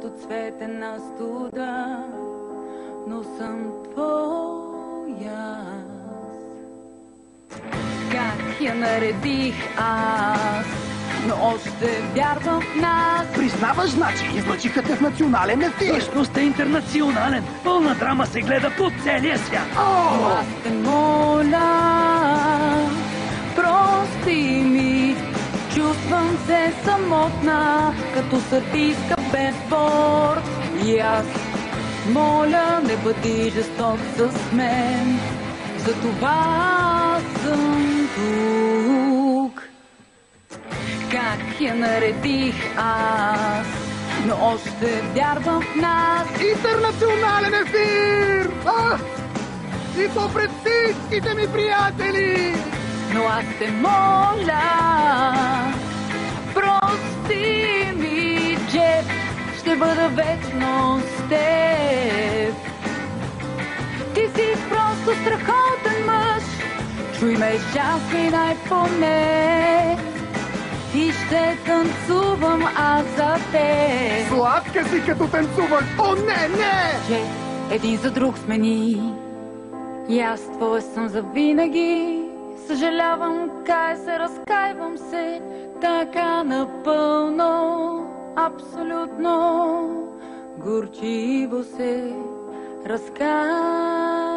като цветена студа, но съм твоя. Как я наредих аз, но още вярвам в нас. Признаваш, значи, излъчиха те в национален ефир. Всъщност е интернационален. Пълна драма се гледа по целия свят. Но аз те моля, прости ми. Чувствам се самотна, като сърдийска без борт. И аз моля, не бъди жесток с мен. Затова съм тук. Как я наредих аз, но още вярвам в нас. Интернационален ефир! И то пред всичките ми приятели! Но аз те моля, прости ми, Джеф, ще бъда вечно с теб. Ти си просто страхотен мъж, чуй ме, Жасмин, поне. И ще танцувам аз за теб. Сладка си като танцуваш! О, не, не! Джеф, един за друг сме ни. И аз твоя съм завинаги. Съжалявам, кая се, разкаивам се, така напълно, абсолютно, горчиво се разкаивам.